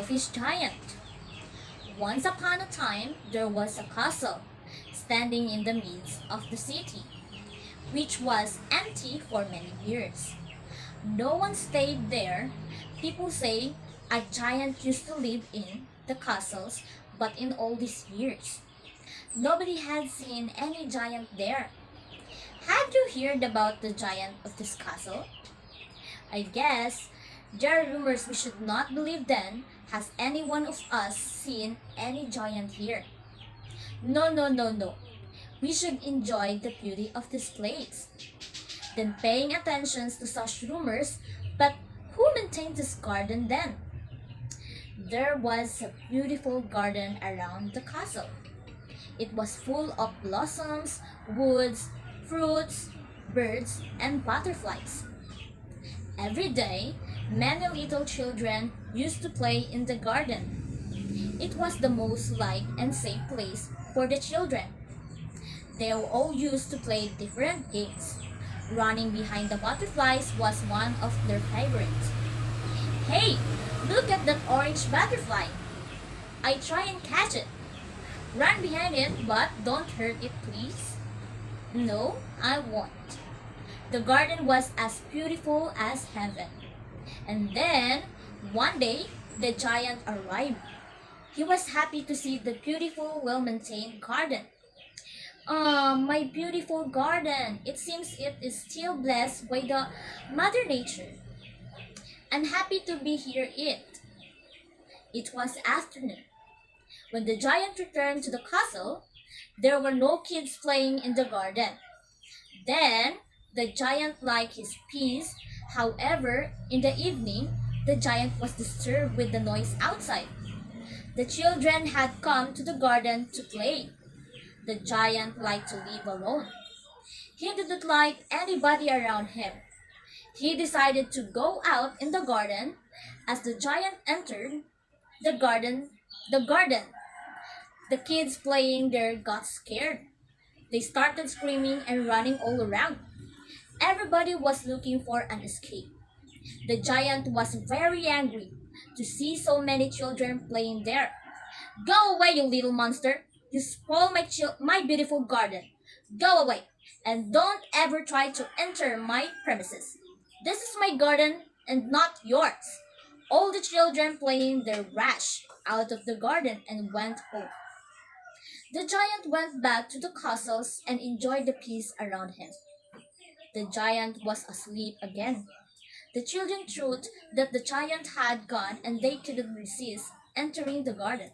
selfish giant. Once upon a time, there was a castle standing in the midst of the city, which was empty for many years. No one stayed there. People say a giant used to live in the castles, but in all these years, nobody had seen any giant there. Have you heard about the giant of this castle? I guess there are rumors we should not believe then. Has any one of us seen any giant here? No, no, no, no. We should enjoy the beauty of this place. Then paying attention to such rumors, but who maintained this garden then? There was a beautiful garden around the castle. It was full of blossoms, woods, fruits, birds, and butterflies. Every day, many little children used to play in the garden. It was the most liked and safe place for the children. They all used to play different games. Running behind the butterflies was one of their favorites. Hey, look at that orange butterfly. I try and catch it. Run behind it, but don't hurt it, please. No, I won't. The garden was as beautiful as heaven. And then, one day, the giant arrived. He was happy to see the beautiful, well-maintained garden. Ah, my beautiful garden. It seems it is still blessed by the Mother Nature. I'm happy to be here It was afternoon. When the giant returned to the castle, there were no kids playing in the garden. Then, the giant liked his peace. However, in the evening, the giant was disturbed with the noise outside. The children had come to the garden to play. The giant liked to live alone. He didn't like anybody around him. He decided to go out in the garden. As the giant entered the garden, the kids playing there got scared. They started screaming and running all around. Everybody was looking for an escape. The giant was very angry to see so many children playing there. Go away, you little monster! You spoil my beautiful garden. Go away, and don't ever try to enter my premises. This is my garden and not yours. All the children playing their rushed out of the garden and went home. The giant went back to the castles and enjoyed the peace around him. The giant was asleep again. The children thought that the giant had gone and they couldn't resist entering the garden.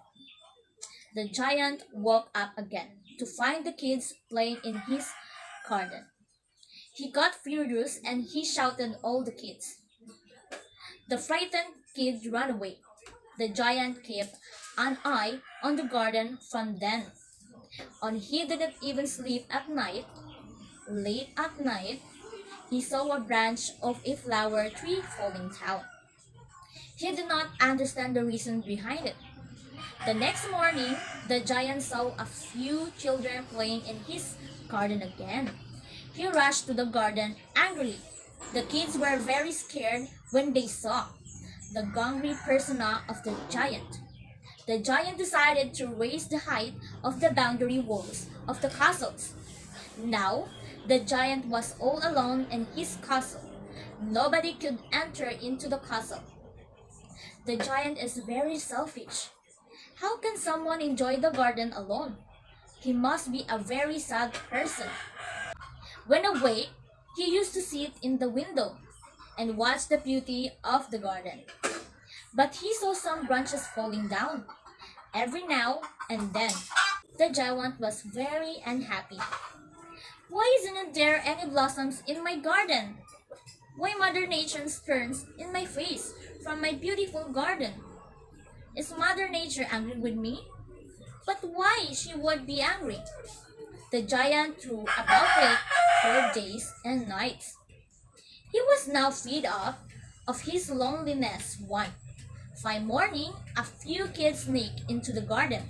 The giant woke up again to find the kids playing in his garden. He got furious and he shouted at all the kids. The frightened kids ran away. The giant kept an eye on the garden from then on. He didn't even sleep at night. Late at night, he saw a branch of a flower tree falling down. He did not understand the reason behind it. The next morning, the giant saw a few children playing in his garden again. He rushed to the garden angrily. The kids were very scared when they saw the hungry persona of the giant. The giant decided to raise the height of the boundary walls of the castles. Now, the giant was all alone in his castle. Nobody could enter into the castle. The giant is very selfish. How can someone enjoy the garden alone? He must be a very sad person. When awake, he used to sit in the window and watch the beauty of the garden. But he saw some branches falling down every now and then. The giant was very unhappy. Why isn't there any blossoms in my garden? Why Mother Nature turns in my face from my beautiful garden? Is Mother Nature angry with me? But why she would be angry? The giant threw about it for days and nights. He was now fed up of his loneliness. One fine morning, a few kids sneaked into the garden.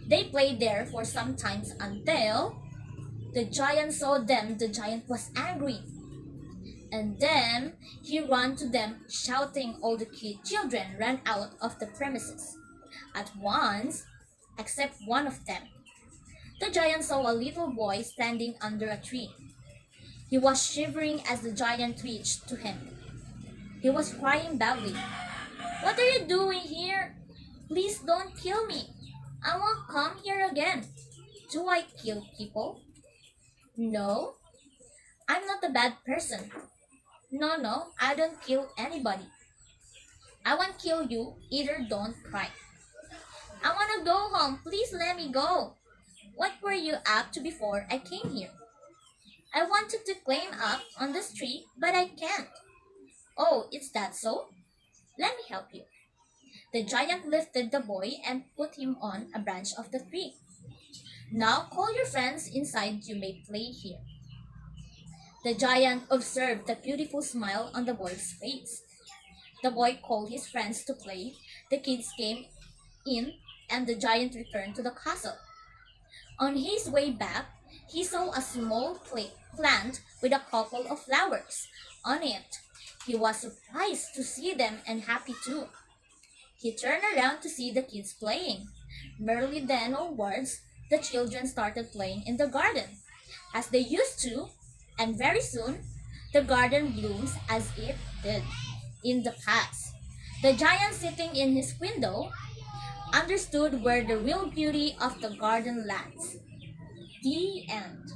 They played there for some time until the giant saw them. The giant was angry And then he ran to them, shouting. All the children ran out of the premises at once, except one of them. The giant saw a little boy standing under a tree. He was shivering as the giant reached to him. He was crying badly. What are you doing here? Please don't kill me. I won't come here again. Do I kill people? No, I'm not a bad person. No, I don't kill anybody. I won't kill you either, don't cry. I want to go home. Please let me go. What were you up to before I came here? I wanted to climb up on this tree, but I can't. Oh, is that so? Let me help you. The giant lifted the boy and put him on a branch of the tree. Now call your friends inside, you may play here. The giant observed the beautiful smile on the boy's face. The boy called his friends to play. The kids came in, and the giant returned to the castle. On his way back, he saw a small plant with a couple of flowers on it. He was surprised to see them and happy too. He turned around to see the kids playing. Merely then onwards, the children started playing in the garden, as they used to, and very soon, the garden blooms as it did in the past. The giant sitting in his window understood where the real beauty of the garden lies. The end.